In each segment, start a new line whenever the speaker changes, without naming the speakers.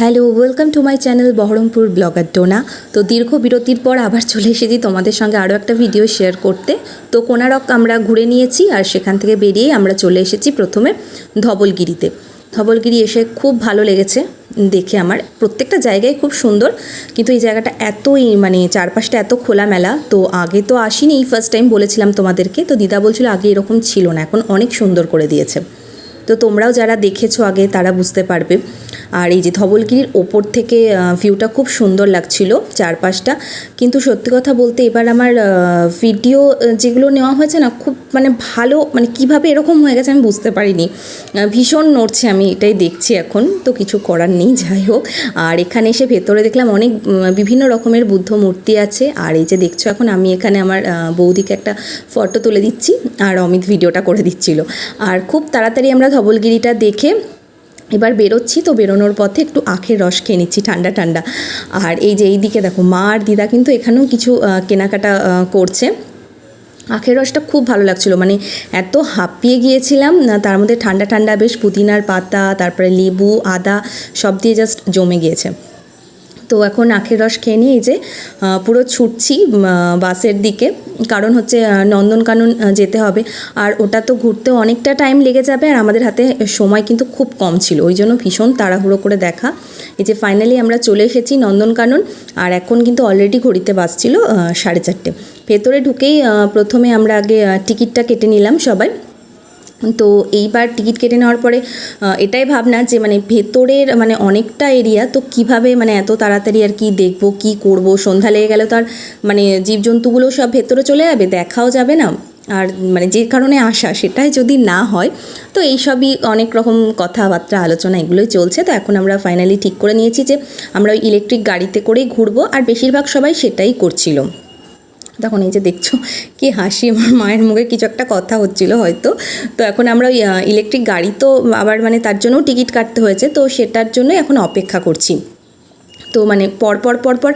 Hello, welcome to my channel Berhampore blogger Tona. তো দীর্ঘ বিরতির পর আবার চলে এসেছি তোমাদের সঙ্গে আরও একটা ভিডিও শেয়ার করতে। তো কোনারক আমরা ঘুরে নিয়েছি আর সেখান থেকে বেরিয়ে আমরা চলে এসেছি প্রথমে ধবলগিরিতে। ধবলগিরি এসে খুব ভালো লেগেছে দেখে, আমার প্রত্যেকটা জায়গায় খুব সুন্দর, কিন্তু এই জায়গাটা এতই চারপাশটা এত খোলামেলা। তো আগে তো আসিনি, এই ফার্স্ট টাইম বলেছিলাম তোমাদেরকে। তো দিদা বলছিল আগে এরকম ছিল না, এখন অনেক সুন্দর করে দিয়েছে। তো তোমরাও যারা দেখেছো আগে তারা বুঝতে পারবে। আর এই যে ধবলগিরির ওপর থেকে ভিউটা খুব সুন্দর লাগছিল চারপাশটা। কিন্তু সত্যি কথা বলতে এবার আমার ভিডিও যেগুলো নেওয়া হয়েছে না, খুব ভালো, কিভাবে এরকম হয়ে গেছে আমি বুঝতে পারিনি। ভীষণ নড়ছে, আমি এটাই দেখছি এখন। তো কিছু করার নেই, যাই হোক। আর এখানে এসে ভেতরে দেখলাম অনেক বিভিন্ন রকমের বুদ্ধ মূর্তি আছে। আর এই যে দেখছো এখন আমি এখানে আমার বৌদিকে একটা ফটো তুলে দিচ্ছি আর অমিত ভিডিওটা করে দিচ্ছিল। আর খুব তাড়াতাড়ি আমরা ধবলগিরিটা দেখে এবার বেরোচ্ছি। তো বেরোনোর পথে একটু আখের রস খেয়ে নিচ্ছি ঠান্ডা ঠান্ডা। আর এই যে এইদিকে দেখো মা আর দিদা কিন্তু এখানেও কিছু কেনাকাটা করছে। আখের রসটা খুব ভালো লাগছিলো, এত হাঁপিয়ে গিয়েছিলাম না, তার মধ্যে ঠান্ডা ঠান্ডা বেশ পুদিনার পাতা, তারপরে লেবু, আদা সব দিয়ে জাস্ট জমে গিয়েছে। তো এখন আখের রস খেয়ে নিয়ে এই যে পুরো ছুটছি বাসের দিকে, কারণ হচ্ছে নন্দনকানন যেতে হবে। আর ওটা তো ঘুরতেও অনেকটা টাইম লেগে যাবে, আর আমাদের হাতে সময় কিন্তু খুব কম ছিল, ওই জন্য ভীষণ তাড়াহুড়ো করে দেখা। এই যে ফাইনালি আমরা চলে এসেছি নন্দনকানন। আর এখন কিন্তু অলরেডি ঘড়িতে বাজছিল 4:30। ভেতরে ঢুকেই প্রথমে আমরা আগে টিকিটটা কেটে নিলাম সবাই। তো এইবার টিকিট কেটে নেওয়ার পরে এটাই ভাবনা যে ভেতরের অনেকটা এরিয়া, তো কিভাবে এত তাড়াতাড়ি আর কি দেখব, কি করব, সন্ধ্যা লেগে গেলে তো আর জীবজন্তুগুলো সব ভেতরে চলে যাবে, দেখাও যাবে না। আর যে কারণে আসা সেটাই যদি না হয়, তো এইসবই অনেক রকম কথাবার্তা আলোচনা এগুলোই চলছে। তো এখন আমরা ফাইনালি ঠিক করে নিয়েছি যে আমরা ওই ইলেকট্রিক গাড়িতে করেই ঘুরবো, আর বেশিরভাগ সবাই সেটাই করছিল। তখন এই যে দেখছো কি হাসি, আমার মায়ের মুখে কিছু একটা কথা হচ্ছিল হয়তো। তো এখন আমরা ওই ইলেকট্রিক গাড়ি তো আবার তার জন্যও টিকিট কাটতে হয়েছে, তো সেটার জন্য এখন অপেক্ষা করছি। তো পরপর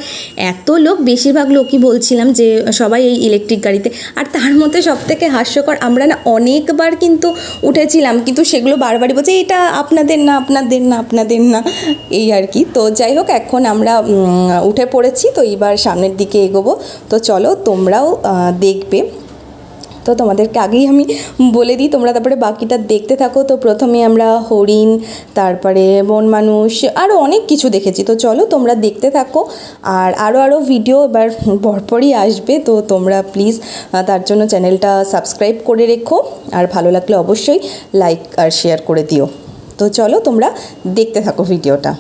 এত লোক, বেশিরভাগ লোকই বলছিলাম যে সবাই এই ইলেকট্রিক গাড়িতে। আর তার মধ্যে সবথেকে হাস্যকর, আমরা না অনেকবার কিন্তু উঠেছিলাম, কিন্তু সেগুলো বারবারই বলছে এটা আপনাদের না, আপনাদের না, আপনাদের না, এই আর কি। তো যাই হোক, এখন আমরা উঠে পড়েছি, তো এইবার সামনের দিকে এগোবো। তো চলো তোমরাও দেখবে। তো তোমাদেরকে আগেই আমি বলে দিই, তোমরা তারপরে বাকিটা দেখতে থাকো। তো প্রথমে আমরা হরিণ, তারপরে বন মানুষ, আরও অনেক কিছু দেখেছি। তো চলো তোমরা দেখতে থাকো, আর আরও ভিডিও এবার পরপরই আসবে। তো তোমরা প্লিজ তার জন্য চ্যানেলটা সাবস্ক্রাইব করে রেখো, আর ভালো লাগলে অবশ্যই লাইক আর শেয়ার করে দিও। তো চলো তোমরা দেখতে থাকো ভিডিওটা।